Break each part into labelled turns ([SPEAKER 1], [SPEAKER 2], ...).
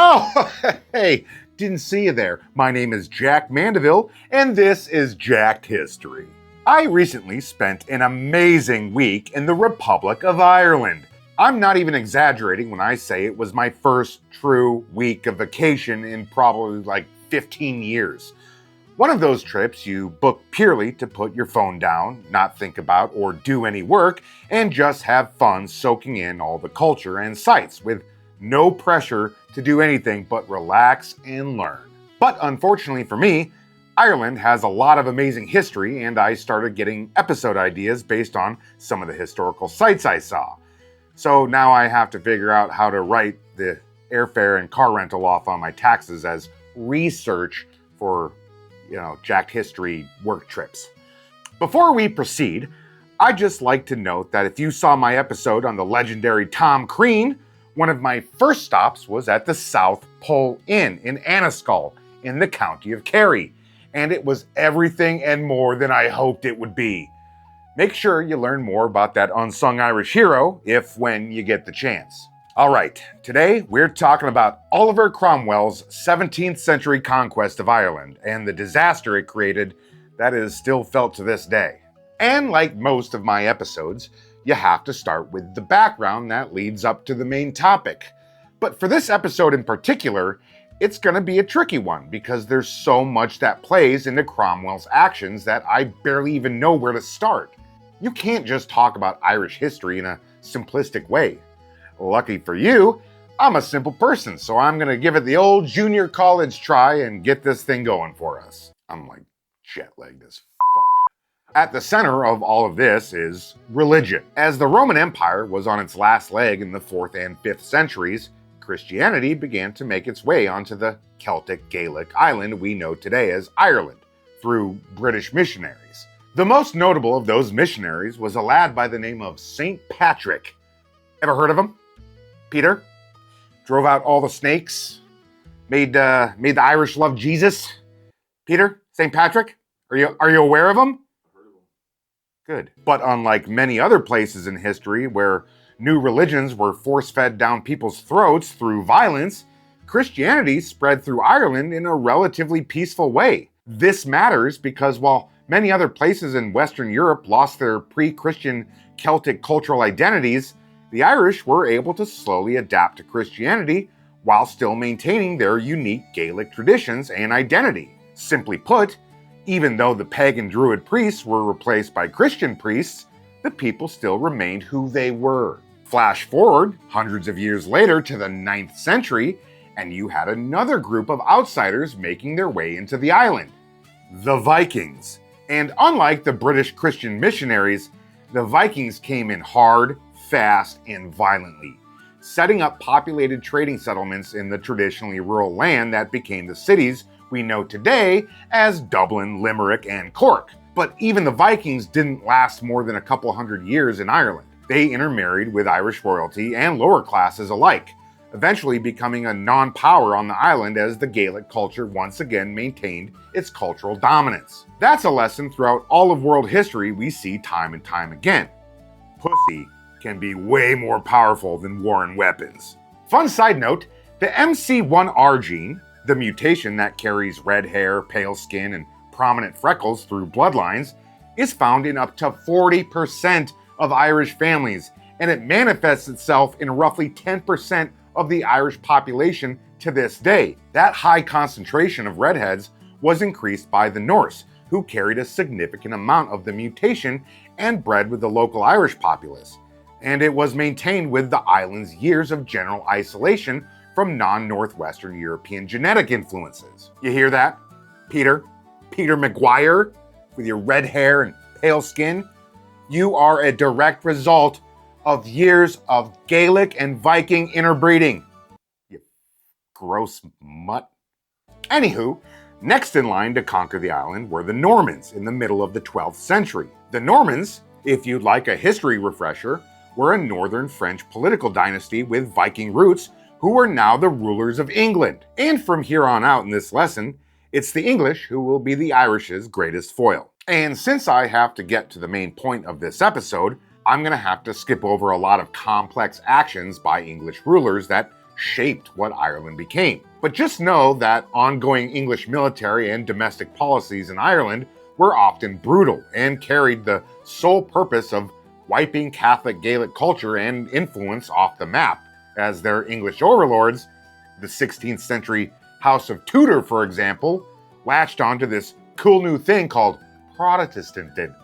[SPEAKER 1] Oh, hey, didn't see you there. My name is Jack Mandeville, and this is Jacked History. I recently spent an amazing week in the Republic of Ireland. I'm not even exaggerating when I say it was my first true week of vacation in probably like 15 years. One of those trips you book purely to put your phone down, not think about or do any work, and just have fun soaking in all the culture and sights with no pressure to do anything but relax and learn. But unfortunately for me, Ireland has a lot of amazing history, and I started getting episode ideas based on some of the historical sites I saw. So now I have to figure out how to write the airfare and car rental off on my taxes as research for, Jacked History work trips. Before we proceed, I'd just like to note that if you saw my episode on the legendary Tom Crean, one of my first stops was at the South Pole Inn in Anniskull in the county of Kerry, and it was everything and more than I hoped it would be. Make sure you learn more about that unsung Irish hero when you get the chance. All right, today we're talking about Oliver Cromwell's 17th century conquest of Ireland and the disaster it created that is still felt to this day. And like most of my episodes, you have to start with the background that leads up to the main topic. But for this episode in particular, it's going to be a tricky one because there's so much that plays into Cromwell's actions that I barely even know where to start. You can't just talk about Irish history in a simplistic way. Lucky for you, I'm a simple person, so I'm going to give it the old junior college try and get this thing going for us. I'm like jet-lagged as fuck. At the center of all of this is religion. As the Roman Empire was on its last leg in the 4th and 5th centuries, Christianity began to make its way onto the Celtic Gaelic island we know today as Ireland through British missionaries. The most notable of those missionaries was a lad by the name of St. Patrick. Ever heard of him? Peter? Drove out all the snakes? Made the Irish love Jesus? Peter? St. Patrick? Are you aware of him? Good. But unlike many other places in history where new religions were force-fed down people's throats through violence, Christianity spread through Ireland in a relatively peaceful way. This matters because while many other places in Western Europe lost their pre-Christian Celtic cultural identities, the Irish were able to slowly adapt to Christianity while still maintaining their unique Gaelic traditions and identity. Simply put, even though the pagan Druid priests were replaced by Christian priests, the people still remained who they were. Flash forward hundreds of years later to the 9th century, and you had another group of outsiders making their way into the island, the Vikings. And unlike the British Christian missionaries, the Vikings came in hard, fast, and violently, setting up populated trading settlements in the traditionally rural land that became the cities we know today as Dublin, Limerick, and Cork. But even the Vikings didn't last more than a couple hundred years in Ireland. They intermarried with Irish royalty and lower classes alike, eventually becoming a non-power on the island as the Gaelic culture once again maintained its cultural dominance. That's a lesson throughout all of world history we see time and time again. Pussy can be way more powerful than war and weapons. Fun side note, the MC1R gene, the mutation that carries red hair, pale skin, and prominent freckles through bloodlines, is found in up to 40% of Irish families, and it manifests itself in roughly 10% of the Irish population to this day. That high concentration of redheads was increased by the Norse, who carried a significant amount of the mutation and bred with the local Irish populace. And it was maintained with the island's years of general isolation from non-Northwestern European genetic influences. You hear that, Peter? Peter McGuire, with your red hair and pale skin? You are a direct result of years of Gaelic and Viking interbreeding. You gross mutt. Anywho, next in line to conquer the island were the Normans in the middle of the 12th century. The Normans, if you'd like a history refresher, were a northern French political dynasty with Viking roots who were now the rulers of England. And from here on out in this lesson, it's the English who will be the Irish's greatest foil. And since I have to get to the main point of this episode, I'm going to have to skip over a lot of complex actions by English rulers that shaped what Ireland became. But just know that ongoing English military and domestic policies in Ireland were often brutal and carried the sole purpose of wiping Catholic Gaelic culture and influence off the map, as their English overlords, the 16th century House of Tudor, for example, latched onto this cool new thing called Protestantism.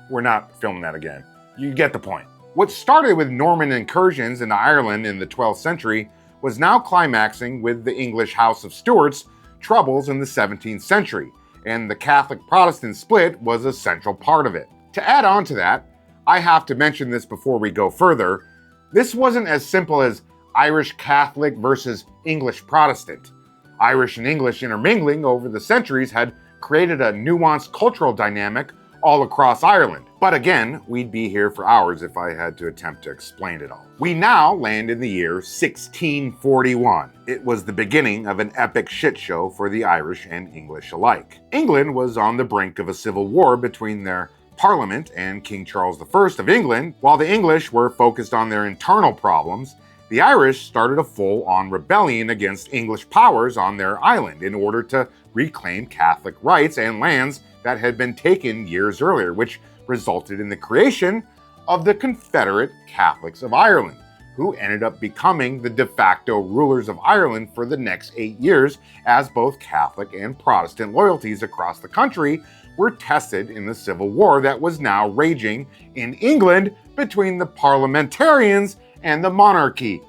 [SPEAKER 1] We're not filming that again. You get the point. What started with Norman incursions into Ireland in the 12th century was now climaxing with the English House of Stuart's troubles in the 17th century, and the Catholic-Protestant split was a central part of it. To add on to that, I have to mention this before we go further, this wasn't as simple as Irish Catholic versus English Protestant. Irish and English intermingling over the centuries had created a nuanced cultural dynamic all across Ireland. But again, we'd be here for hours if I had to attempt to explain it all. We now land in the year 1641. It was the beginning of an epic shit show for the Irish and English alike. England was on the brink of a civil war between their Parliament and King Charles I of England. While the English were focused on their internal problems, the Irish started a full-on rebellion against English powers on their island in order to reclaim Catholic rights and lands that had been taken years earlier, which resulted in the creation of the Confederate Catholics of Ireland, who ended up becoming the de facto rulers of Ireland for the next 8 years, as both Catholic and Protestant loyalties across the country were tested in the Civil War that was now raging in England between the parliamentarians and the monarchy.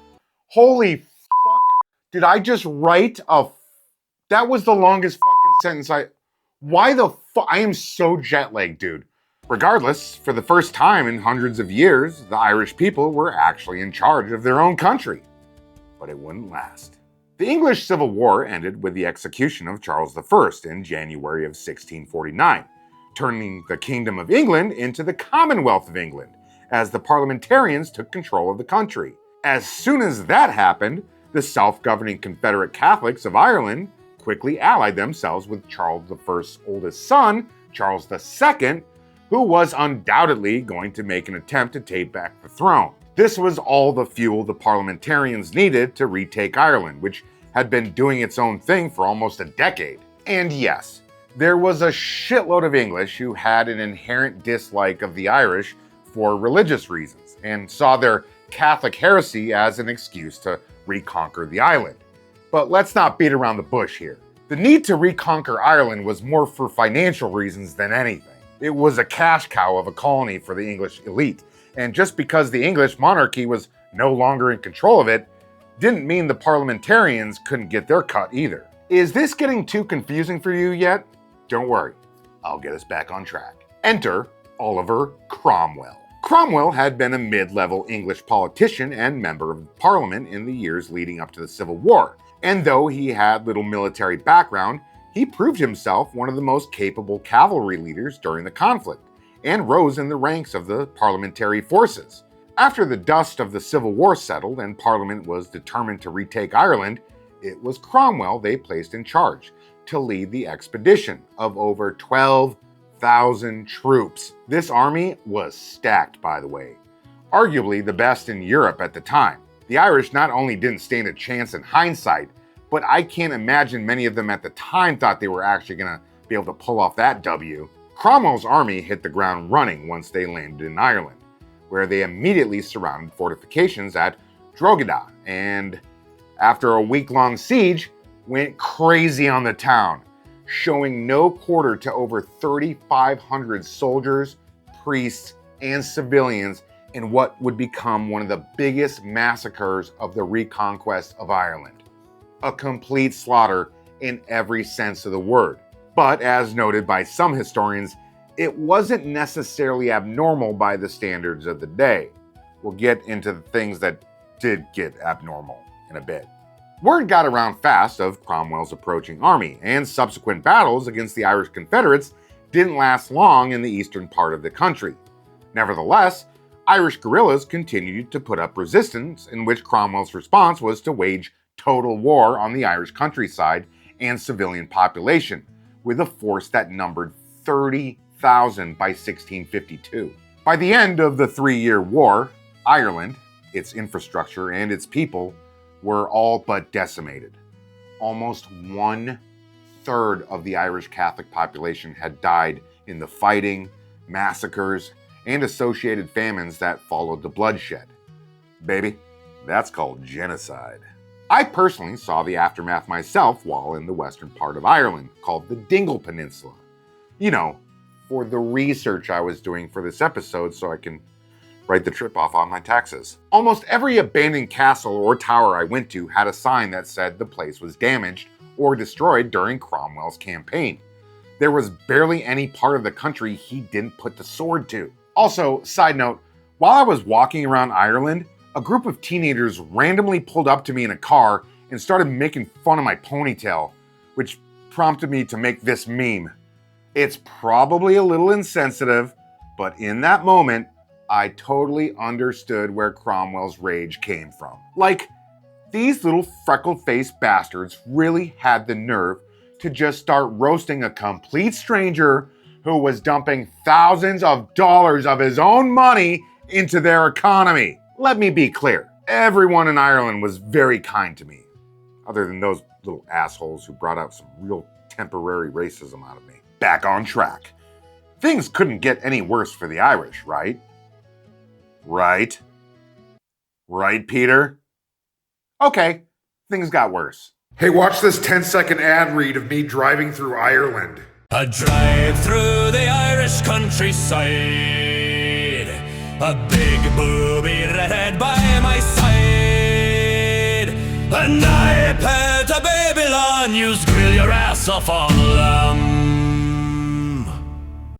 [SPEAKER 1] Holy fuck, did I just write that was the longest fucking sentence why the fuck? I am so jet lagged, dude. Regardless, for the first time in hundreds of years, the Irish people were actually in charge of their own country. But it wouldn't last. The English Civil War ended with the execution of Charles I in January of 1649, turning the Kingdom of England into the Commonwealth of England, as the parliamentarians took control of the country. As soon as that happened, the self-governing Confederate Catholics of Ireland quickly allied themselves with Charles I's oldest son, Charles II, who was undoubtedly going to make an attempt to take back the throne. This was all the fuel the parliamentarians needed to retake Ireland, which had been doing its own thing for almost a decade. And yes, there was a shitload of English who had an inherent dislike of the Irish for religious reasons, and saw their Catholic heresy as an excuse to reconquer the island. But let's not beat around the bush here. The need to reconquer Ireland was more for financial reasons than anything. It was a cash cow of a colony for the English elite, and just because the English monarchy was no longer in control of it, didn't mean the parliamentarians couldn't get their cut either. Is this getting too confusing for you yet? Don't worry, I'll get us back on track. Enter Oliver Cromwell. Cromwell had been a mid-level English politician and member of Parliament in the years leading up to the Civil War, and though he had little military background, he proved himself one of the most capable cavalry leaders during the conflict, and rose in the ranks of the parliamentary forces. After the dust of the Civil War settled and Parliament was determined to retake Ireland, it was Cromwell they placed in charge to lead the expedition of over 12,000 troops. This army was stacked, by the way, arguably the best in Europe at the time. The Irish not only didn't stand a chance in hindsight, but I can't imagine many of them at the time thought they were actually going to be able to pull off that W. Cromwell's army hit the ground running once they landed in Ireland, where they immediately surrounded fortifications at Drogheda, and after a week-long siege, went crazy on the town, showing no quarter to over 3,500 soldiers, priests, and civilians in what would become one of the biggest massacres of the reconquest of Ireland. A complete slaughter in every sense of the word. But as noted by some historians, it wasn't necessarily abnormal by the standards of the day. We'll get into the things that did get abnormal in a bit. Word got around fast of Cromwell's approaching army, and subsequent battles against the Irish Confederates didn't last long in the eastern part of the country. Nevertheless, Irish guerrillas continued to put up resistance, in which Cromwell's response was to wage total war on the Irish countryside and civilian population, with a force that numbered 30,000 by 1652. By the end of the 3-year war, Ireland, its infrastructure, and its people were all but decimated. Almost 1/3 of the Irish Catholic population had died in the fighting, massacres, and associated famines that followed the bloodshed. Baby, that's called genocide. I personally saw the aftermath myself while in the western part of Ireland, called the Dingle Peninsula. You know, for the research I was doing for this episode so I can write the trip off on my taxes. Almost every abandoned castle or tower I went to had a sign that said the place was damaged or destroyed during Cromwell's campaign. There was barely any part of the country he didn't put the sword to. Also, side note, while I was walking around Ireland, a group of teenagers randomly pulled up to me in a car and started making fun of my ponytail, which prompted me to make this meme. It's probably a little insensitive, but in that moment, I totally understood where Cromwell's rage came from. Like, these little freckled-faced bastards really had the nerve to just start roasting a complete stranger who was dumping thousands of dollars of his own money into their economy. Let me be clear, everyone in Ireland was very kind to me, other than those little assholes who brought out some real temporary racism out of me. Back on track. Things couldn't get any worse for the Irish, right? Right? Right, Peter? Okay, things got worse. Hey, watch this 10-second ad read of me driving through Ireland.
[SPEAKER 2] A drive through the Irish countryside, a big booby redhead by my side, and I pet a Babylon, you grill your ass off on lamb.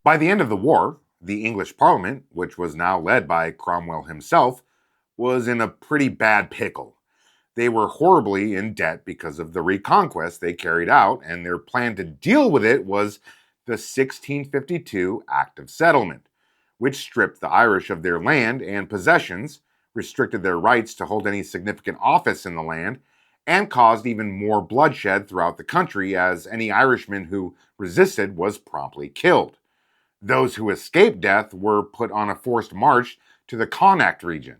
[SPEAKER 1] By the end of the war, the English Parliament, which was now led by Cromwell himself, was in a pretty bad pickle. They were horribly in debt because of the reconquest they carried out, and their plan to deal with it was the 1652 Act of Settlement, which stripped the Irish of their land and possessions, restricted their rights to hold any significant office in the land, and caused even more bloodshed throughout the country as any Irishman who resisted was promptly killed. Those who escaped death were put on a forced march to the Connacht region.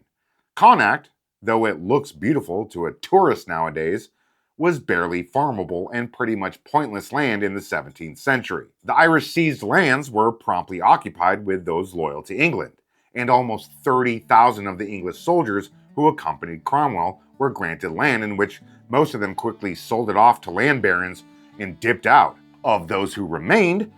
[SPEAKER 1] Connacht, though it looks beautiful to a tourist nowadays, was barely farmable and pretty much pointless land in the 17th century. The Irish seized lands were promptly occupied with those loyal to England, and almost 30,000 of the English soldiers who accompanied Cromwell were granted land, in which most of them quickly sold it off to land barons and dipped out. Of those who remained,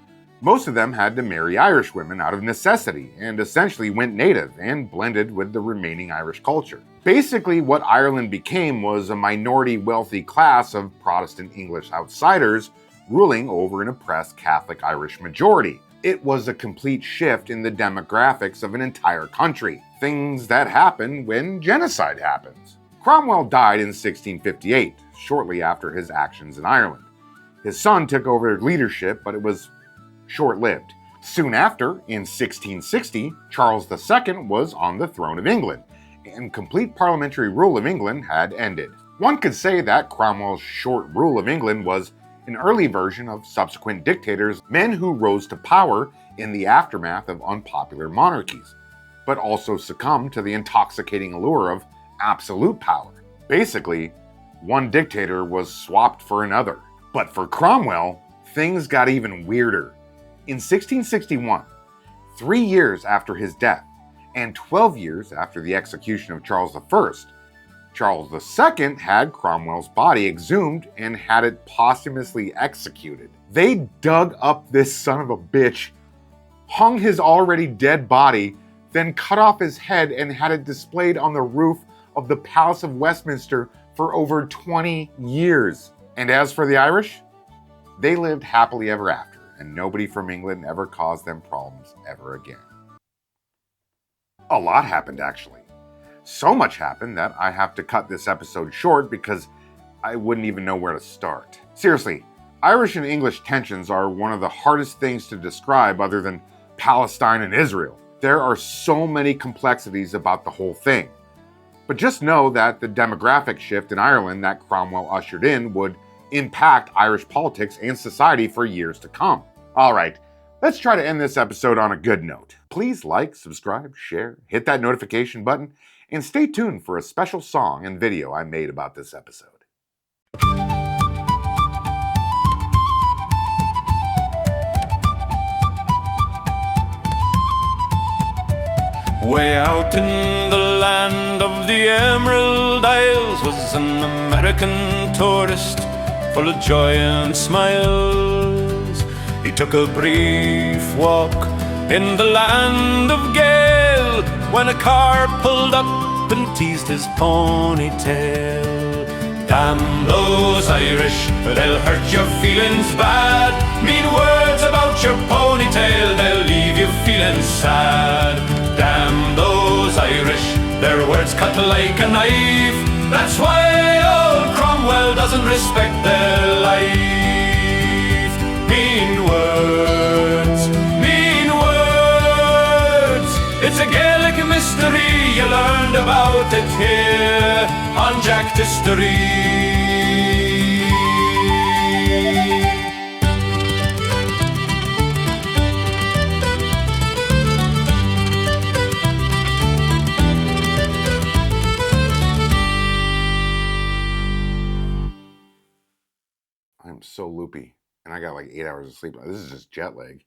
[SPEAKER 1] most of them had to marry Irish women out of necessity and essentially went native and blended with the remaining Irish culture. Basically, what Ireland became was a minority wealthy class of Protestant English outsiders ruling over an oppressed Catholic Irish majority. It was a complete shift in the demographics of an entire country, things that happen when genocide happens. Cromwell died in 1658, shortly after his actions in Ireland. His son took over leadership, but it was short-lived. Soon after, in 1660, Charles II was on the throne of England, and complete parliamentary rule of England had ended. One could say that Cromwell's short rule of England was an early version of subsequent dictators, men who rose to power in the aftermath of unpopular monarchies, but also succumbed to the intoxicating allure of absolute power. Basically, one dictator was swapped for another. But for Cromwell, things got even weirder. In 1661, 3 years after his death, and 12 years after the execution of Charles I, Charles II had Cromwell's body exhumed and had it posthumously executed. They dug up this son of a bitch, hung his already dead body, then cut off his head and had it displayed on the roof of the Palace of Westminster for over 20 years. And as for the Irish, they lived happily ever after, and nobody from England ever caused them problems ever again. A lot happened, actually. So much happened that I have to cut this episode short because I wouldn't even know where to start. Seriously, Irish and English tensions are one of the hardest things to describe other than Palestine and Israel. There are so many complexities about the whole thing. But just know that the demographic shift in Ireland that Cromwell ushered in would impact Irish politics and society for years to come. Alright, let's try to end this episode on a good note. Please like, subscribe, share, hit that notification button, and stay tuned for a special song and video I made about this episode.
[SPEAKER 2] Way out in the land of the Emerald Isles was an American tourist full of joy and smiles. He took a brief walk in the land of Gale when a car pulled up and teased his ponytail. Damn those Irish, they'll hurt your feelings bad. Mean words about your ponytail, they'll leave you feeling sad. Damn those Irish, their words cut like a knife. That's why old Cromwell doesn't respect their life. Mean words, mean words. It's a Gaelic mystery, you learned about it here on Jack History.
[SPEAKER 1] I'm so loopy, and I got like 8 hours of sleep. This is just jet lag.